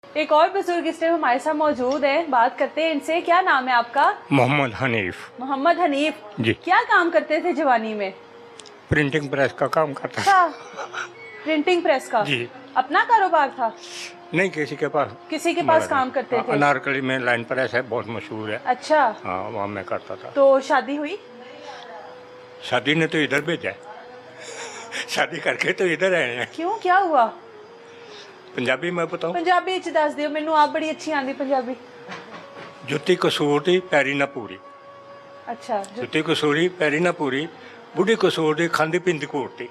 एक और बुजुर्ग इस टाइम हमारे साथ मौजूद है, बात करते हैं इनसे। क्या नाम है आपका? मोहम्मद हनीफ। मोहम्मद हनीफ जी। क्या काम करते थे जवानी में? प्रिंटिंग प्रेस का काम करता था। अच्छा, प्रिंटिंग प्रेस का। जी। अपना कारोबार था? नहीं, किसी के पास। किसी के पास काम करते थे? अनारकली में लाइन प्रेस है, बहुत मशहूर है। अच्छा, हाँ, वहाँ मैं करता था। तो शादी हुई? शादी ने तो इधर भेजा है। शादी करके तो इधर आए हैं। क्यों, क्या हुआ? पंजाबी मैं बताऊँ? पंजाबी च दस दियो मैनू, आप बड़ी अच्छी आंदी पंजाबी। जुत्ती कसूर दी पैरी ना पूरी। अच्छा, जुत्ती कसूरी पैरी ना पूरी, बुढ़ी कसूर दी खांदी पींदी घूरती।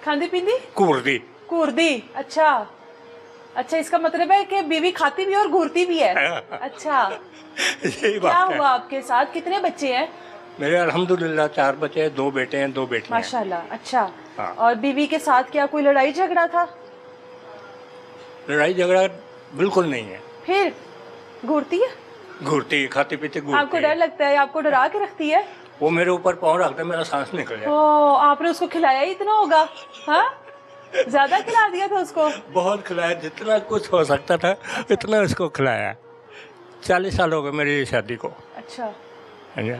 खांदी पींदी घूरदी। घूरदी। अच्छा अच्छा, इसका मतलब है कि बीवी खाती भी और घूरती भी है। अच्छा, यही क्या बात है। हुआ आपके साथ? कितने बच्चे हैं? मेरे अल्हम्दुलिल्लाह 4 बच्चे हैं, 2 बेटे हैं, 2 बेटियां हैं। माशाल्लाह। अच्छा, हाँ। और बीवी के साथ क्या कोई लड़ाई झगड़ा था? लड़ाई झगड़ा बिल्कुल नहीं है। फिर घूरती है? घूरती, खाती पीती आपको घूरती डर है। लगता है? आपको डरा के रखती है? वो मेरे ऊपर पाँव रखते मेरा सांस निकल जाए। ओ, आपने उसको खिलाया ही इतना होगा? हाँ, ज्यादा खिला दिया था उसको? बहुत खिलाया, जितना कुछ हो सकता था इतना उसको खिलाया। 40 साल हो गए मेरी शादी को। अच्छा है ना?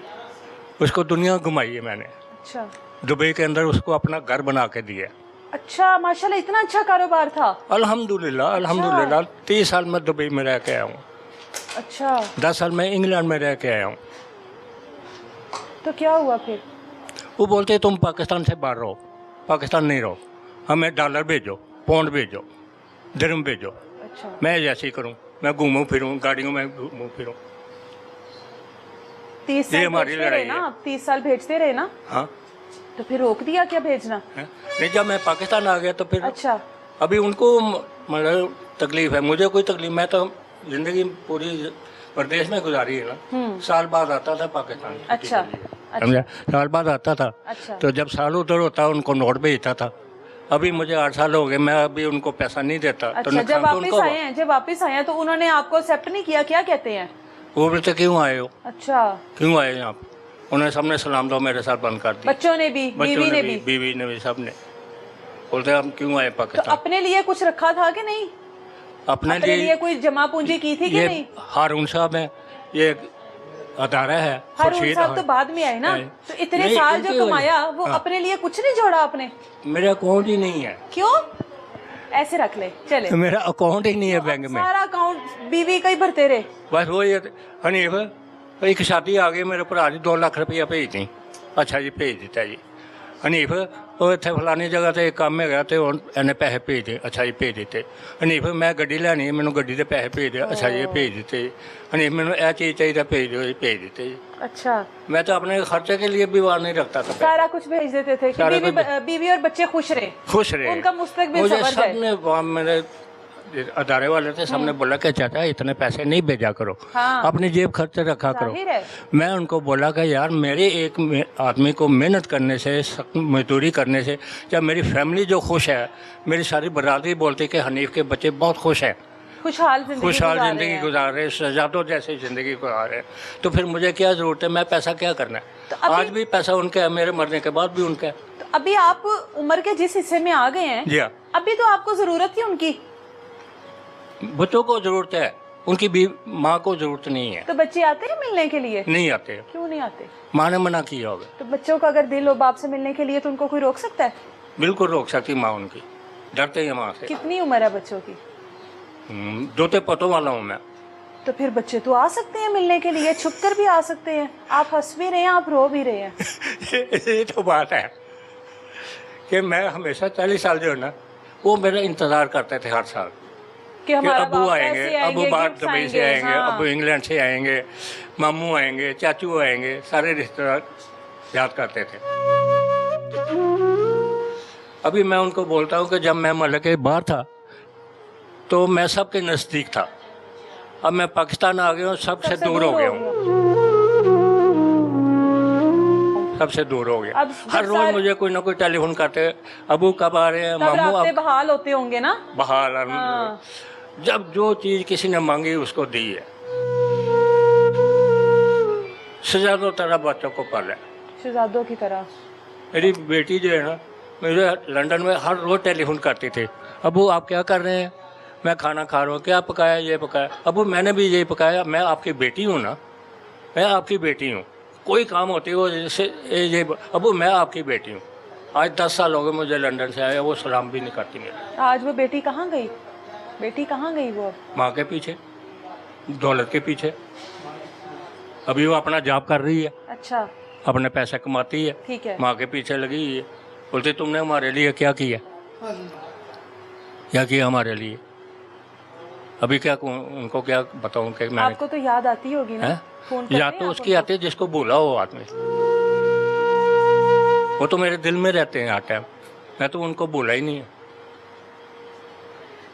उसको दुनिया घुमाई है मैंने। अच्छा दुबई के अंदर उसको अपना घर बना के दिया। अच्छा, माशाल्लाह, इतना अच्छा कारोबार था। अल्हम्दुलिल्लाह अल्हम्दुलिल्लाह। 30 साल मैं दुबई में रह के आया हूँ। अच्छा, 10 साल मैं इंग्लैंड में रह के आया हूँ। तो क्या हुआ फिर? वो बोलते तुम पाकिस्तान से बाहर रहो, पाकिस्तान नहीं रहो, हमें डॉलर भेजो, पाउंड भेजो, दिरहम भेजो। अच्छा, मैं जैसे ही करूँ, मैं घूमूं फिरूं, गाड़ियों में घूमूं फिरूं। 30 साल हमारी भेजते रहे लड़ाई ना है। आप? 30 साल भेजते रहे ना? हाँ। तो फिर रोक दिया क्या भेजना? है? नहीं, जब मैं पाकिस्तान आ गया तो फिर अच्छा अभी उनको मतलब तकलीफ है, मुझे कोई तकलीफ। मैं तो जिंदगी पूरी प्रदेश में गुजारी है ना। साल बाद आता था पाकिस्तान छुट्टी अच्छा के लिए। अच्छा समझा? साल बाद आता था। अच्छा। तो जब साल उधर होता उनको नोट भेजता था। अभी मुझे 8 साल हो गए, मैं अभी उनको पैसा नहीं देता। तो अच्छा, जब नुकसान तो वापस उनको आए हैं, जब वापस आए हैं तो उन्होंने आपको एक्सेप्ट नहीं किया? क्या कहते हैं? वो बोलते क्यों आए हो, अच्छा, क्यों आए यहाँ पे? उन्होंने सबने सलाम दो मेरे साथ बंद कर दी। बच्चों ने भी, बच्चों बीवी ने भी? बीवी ने भी, सबने। बोलते हम क्यों आए तो पाकिस्तान। अपने लिए कुछ रखा था कि नहीं? अपने अपने लिए लिए कोई जमा पूंजी की थी कि ये नहीं? हारून साहब है, ये अदारा है हारून खुर्शीद। साहब तो बाद में आए ना। है। तो इतने नहीं, साल इनकी जो वजह- कमाया वो हाँ। अपने लिए कुछ नहीं जोड़ा आपने? मेरा अकाउंट ही नहीं है। क्यों? ऐसे रख ले चले। मेरा अकाउंट ही नहीं है तो बैंक में। सारा अकाउंट बीवी का ही भरते रहे? बस वो ये हनीफ एक शादी आ गई मेरे भरा जी 2 लाख रुपया भेज दी। अच्छा जी भेज दिता जी। हनीफ वो इतने फलानी जगह ते काम है तो इन्हें पैसे भेज दे। अच्छा जी भेज दिते। हनीफ मैं गड्डी लैनी है, मैंने गड्डी के पैसे भेज दे। अच्छा जी भेज दिते। हनीफ मैंने यह चीज़ चाहिए भेज दो जी, भेज दिते जी। अच्छा, मैं तो अपने खर्चे के लिए भी वार नहीं रखता था। सारा कुछ भेज देते थे कि सारा बीवी और बच्चे खुश रहे, खुश रहे। उनका मुस्तकबिल मुझे संवर जाए। सबने मेरे अदारे वाले थे, सबने बोला कि चाचा इतने पैसे नहीं भेजा करो। हाँ। अपनी जेब खर्च रखा करो। जाहिर है। मैं उनको बोला कि यार मेरे एक आदमी को मेहनत करने से, मजदूरी करने से, जब मेरी फैमिली जो खुश है, मेरी सारी बरादरी बोलती कि हनीफ के बच्चे बहुत खुश हैं, खुशहाल खुशहाल गुजार रहे ज़िंदगी हैं। गुजार रहे, शहजादों जैसी ज़िंदगी गुजार रहे हैं, तो फिर मुझे क्या ज़रूरत है? मैं पैसा क्या करना है? तो अभी- आज भी पैसा उनका है, मेरे मरने के बाद भी उनका है। तो अभी आप उम्र के जिस हिस्से में आ गए हैं, जी हाँ। अभी तो आपको जरूरत ही उनकी। बच्चों को ज़रूरत है, उनकी भी माँ को ज़रूरत नहीं है। तो बच्चे आते हैं मिलने के लिए? नहीं आते। क्यों नहीं आते? माँ ने मना किया होगा। तो बच्चों का अगर दिल हो बाप से मिलने के लिए तो उनको कोई रोक सकता है? बिल्कुल रोक सकती माँ उनकी, डरते हैं माँ से। कितनी उम्र है बच्चों की? दोते पतों वाला हूँ मैं। तो फिर बच्चे तो आ सकते हैं मिलने के लिए, छुप कर भी आ सकते हैं। आप हंस भी रहे हैं, आप रो भी रहे हैं। ये तो बात है कि मैं हमेशा 40 साल जो है ना, वो मेरा इंतज़ार करते थे हर साल कि कि हमारा अबू बाप आएंगे, ऐसे अबू आएंगे, बाहर गिफ्ट्स दुबई से आएंगे, हाँ। अबू इंग्लैंड से आएंगे, मामू आएंगे, चाचू आएंगे, सारे रिश्तेदार याद करते थे। अभी मैं उनको बोलता हूँ कि जब मैं मलक के बाहर था तो मैं सबके नज़दीक था। अब मैं पाकिस्तान आ गया हूँ, सबसे दूर हो गया हूँ, सबसे दूर हो गया। अब हर रोज मुझे कोई ना कोई टेलीफोन करते, अबू कब आ रहे हैं, तब मामू रास्ते अब बहाल होते होंगे ना? बहाल। हाँ। जब जो चीज़ किसी ने मांगी उसको दी है। शहजादों तरह बच्चों को पाला है। शहजादों की तरह। मेरी बेटी जो है ना, मुझे लंदन में हर रोज टेलीफोन करती थी, अबू आप क्या कर रहे हैं, मैं खाना खा रहा हूँ, क्या पकाया, ये पकाया। अबू मैंने भी यही पकाया, मैं आपकी बेटी हूँ ना, मैं आपकी बेटी हूँ। कोई काम होती हो जैसे ये, अबू मैं आपकी बेटी हूँ। आज 10 साल हो गए मुझे लंदन से आया, वो सलाम भी नहीं करती मेरे। आज वो बेटी कहाँ गई? बेटी कहाँ गई वो? माँ के पीछे, दौलत के पीछे। अभी वो अपना जॉब कर रही है, अच्छा, अपने पैसे कमाती है, ठीक है। माँ के पीछे लगी हुई है। बोलती तुमने हमारे लिए क्या किया, क्या किया हमारे लिए। अभी क्या उनको क्या बताऊं कि मैंने, आपको तो याद आती होगी ना? हैं? फोन करते याद हैं तो आप उसकी उनको? आती है जिसको भूला हो आदमी। वो तो मेरे दिल में रहते हैं हर टाइम, मैं तो उनको भूला ही नहीं है।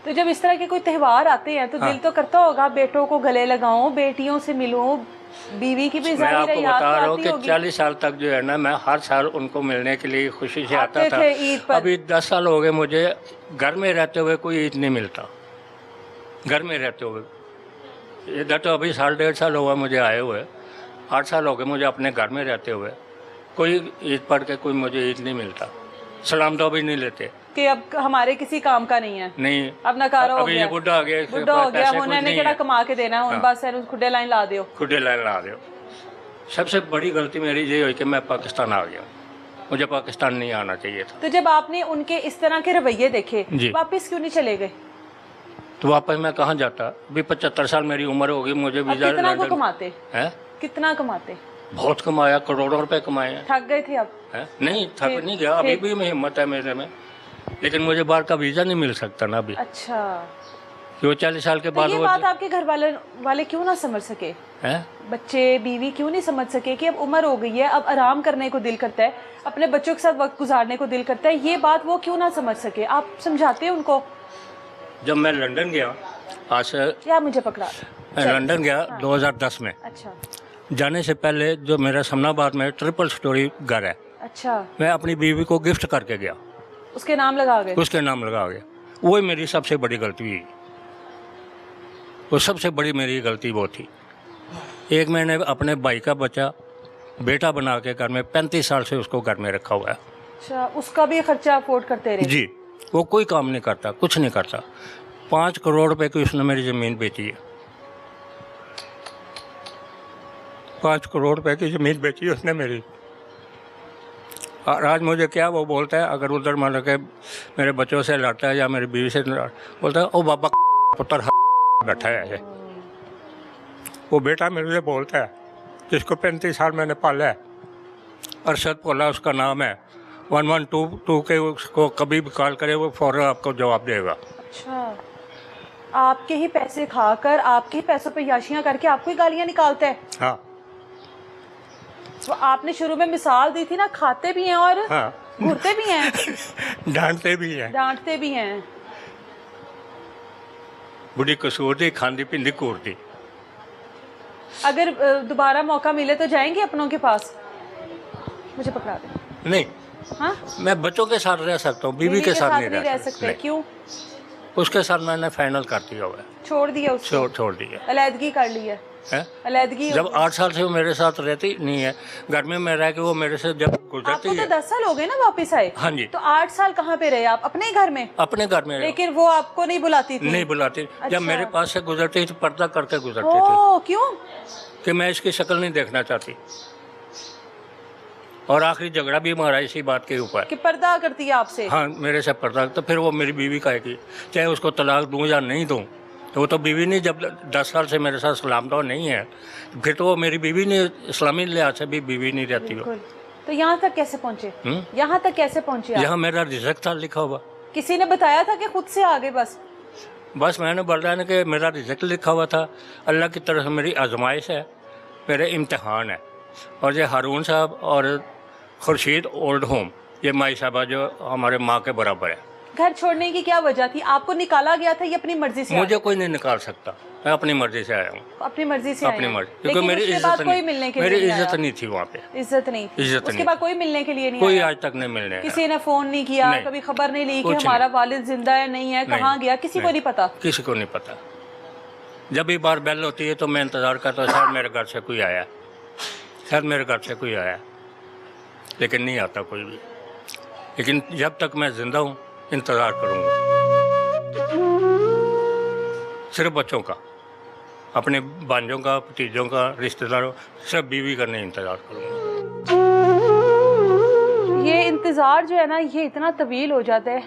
तो जब इस तरह के कोई त्योहार आते हैं तो हाँ। दिल तो करता होगा बेटों को गले लगाऊं, बेटियों से मिलूं, बीवी की भी मैं जाहिर है आपको याद बता तो रहा हूँ आती कि होगी। 40 साल तक जो है ना, मैं हर साल उनको मिलने के लिए खुशी से आता आते था। थे ईद पर। अभी 10 साल हो गए मुझे घर में रहते हुए, कोई ईद नहीं मिलता घर में रहते हुए। इधर तो अभी 1.5 साल हुआ मुझे आए हुए, 8 साल हो गए मुझे अपने घर में रहते हुए। कोई ईद पढ़ के कोई मुझे ईद नहीं मिलता, सलाम तो भी नहीं लेते कि अब हमारे किसी काम का नहीं है, नहीं। अब नकारा हो अभी गया, ये बुढ़ा हो गया, इसके बुढ़ा पास हो गया, पैसे ਹੁਣ कुछ ਇਹਨੇ नहीं ਕਿਹੜਾ है। कमा के देना, ਹੁਣ हाँ। बस ਇਹਨੂੰ खुडे लाइन ला दियो। खुडे लाइन ला दो। सबसे बड़ी गलती मेरी ये हुई कि मैं पाकिस्तान आ गया, मुझे पाकिस्तान नहीं आना चाहिए था। तो जब आपने उनके इस तरह के रवैये देखे, जी। वापस क्यों नहीं चले गए? तो वापस मैं कहाँ जाता, अभी 75 साल मेरी उम्र होगी, मुझे अब वीजा कितना को लंदन कमाते, है। कितना कमाते? बहुत कमाया, करोड़ों रुपए कमाए हैं। थक गए थे अब? है? नहीं थक फिर- नहीं गया, अभी फिर- भी मैं हिम्मत है मेरे में, लेकिन मुझे बाहर का वीजा नहीं मिल सकता ना अभी, अच्छा, क्यों 40 साल के तो बाद ये वो बात आपके घर वाले क्यों ना समझ सके? है। बच्चे बीवी क्यों नहीं समझ सके कि अब उम्र हो गई है, अब आराम करने को दिल करता है, अपने बच्चों के साथ वक्त गुजारने को दिल करता है, ये बात वो क्यों ना समझ सके? आप समझाते हैं उनको? जब मैं लंदन गया, आज से या मुझे पकड़ा? मैं लंदन गया 2010 में। अच्छा जाने से पहले जो मेरा समनाबाद में ट्रिपल स्टोरी घर है, अच्छा, मैं अपनी बीवी को गिफ्ट करके गया, उसके नाम लगा गए? उसके नाम लगा गया। वही मेरी सबसे बड़ी गलती हुई, वो सबसे बड़ी मेरी गलती वो थी। एक मैंने अपने भाई का बच्चा बेटा बना के घर में 35 साल से उसको घर में रखा हुआ है। अच्छा, उसका भी खर्चा अफोर्ड करते रहे? जी, वो कोई काम नहीं करता, कुछ नहीं करता। 5 करोड़ रुपए की उसने मेरी ज़मीन बेची है, 5 करोड़ रुपए की ज़मीन बेची है उसने मेरी। और आज मुझे क्या वो बोलता है, अगर उधर मान के मेरे बच्चों से लड़ता है या मेरी बीवी से बोलता है, ओ बाबा पुत्र बैठा है। वो बेटा मेरे से बोलता है, जिसको 35 साल मैंने पाला है, अरशद पोला उसका नाम है, 1122 के उसको कभी भी कॉल करे वो फ़ौरन आपको जवाब देगा। अच्छा, आपके ही पैसे खाकर, आपके ही पैसों पे याशियां करके आपको ही गालियां निकालता है? हाँ तो आपने शुरू में मिसाल दी थी ना, खाते भी हैं और हाँ, घूरते भी हैं, डांटते भी हैं। डांटते भी हैं। बुढ़ी कसूर दी, खांदी पिंदी कूरती। अगर दोबारा मौका मिले तो जाएंगे अपनों के पास? मुझे पकड़ा दे। नहीं, हाँ, मैं बच्चों के साथ रह सकता हूँ, बीवी के साथ नहीं रह सकता। सकते। क्यों? उसके साथ मैंने फाइनल कर दिया हुआ है, छोड़ दिया उसको? छोड़ दिया अलैदगी कर ली है? है। अलैदगी जब 8 साल से वो मेरे साथ रहती नहीं है, घर में मैं रह के वो मेरे से जब गुजरती आपको तो है। 10 साल हो गए ना वापस आए? हाँ जी। तो 8 साल कहाँ पे रहे आप? अपने ही घर में? अपने घर में लेकिन वो आपको नहीं बुलाती थी? नहीं बुलाती। अच्छा। जब मेरे पास से गुजरती तो पर्दा करके गुजरती थी ओ, क्यों? कि मैं इसकी शक्ल नहीं देखना चाहती। और आखिरी झगड़ा भी हमारा इसी बात के ऊपर। कि पर्दा करती है आपसे? हाँ, मेरे से पर्दा। तो फिर वो मेरी बीवी कहेगी, चाहे उसको तलाक दूं या नहीं दूं, तो वो तो बीवी नहीं, जब 10 साल से मेरे साथ सलामदौर नहीं है, फिर तो वो मेरी बीवी नहीं, इस्लामी लिहाज से भी बीवी नहीं रहती वो। बिल्कुल। तो यहाँ तक कैसे पहुँचे? यहाँ तक कैसे पहुँचे आप? यहाँ मेरा रिज़्क था लिखा हुआ। किसी ने बताया था कि खुद से आगे? बस मैंने बताया कि मेरा रिज़्क लिखा हुआ था, अल्लाह की तरफ से मेरी आजमाइश है, मेरे इम्तिहान है। और ये हारून साहब और खुर्शीद ओल्ड होम, ये माई साहबा जो हमारे माँ के बराबर है। घर छोड़ने की क्या वजह थी? आपको निकाला गया था या अपनी मर्जी से? मुझे कोई नहीं निकाल सकता, मैं अपनी मर्जी से आया हूँ। अपनी मर्जी से अपनी आए हैं। मर्जी, लेकिन क्योंकि मेरी उसके इज्जत बाद कोई मिलने नहीं, के मेरी लिए नहीं इज्जत आया? नहीं थी वहाँ पे। इज्जत नहीं थी? इज्जत उसके नहीं बाद कोई मिलने के लिए नहीं कोई आया? आज तक नहीं मिलने आया। किसी ने फोन नहीं किया, नहीं। कभी खबर नहीं ली कि कुछ हमारा वालिद जिंदा है नहीं है, कहाँ गया? किसी को नहीं पता? किसी को नहीं पता। जब भी बार बेल होती है तो मैं इंतज़ार करता हूँ, शायद मेरे घर से कोई आया, शायद मेरे घर से कोई आया, लेकिन नहीं आता कोई भी। लेकिन जब तक मैं ज़िंदा हूँ इंतज़ार करूँगा। सिर्फ बच्चों का, अपने भांजों का, भतीजों का, रिश्तेदारों, सिर्फ बीवी का नहीं इंतज़ार करूँगा। ये इंतज़ार जो है ना, ये इतना तवील हो जाता है,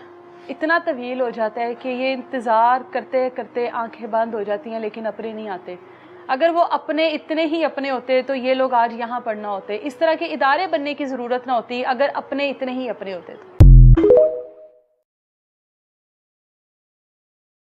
इतना तवील हो जाता है कि ये इंतज़ार करते करते आंखें बंद हो जाती हैं, लेकिन अपने नहीं आते। अगर वो अपने इतने ही अपने होते तो ये लोग आज यहाँ पढ़ना होते। इस तरह के इदारे बनने की ज़रूरत ना होती अगर अपने इतने ही अपने होते तो।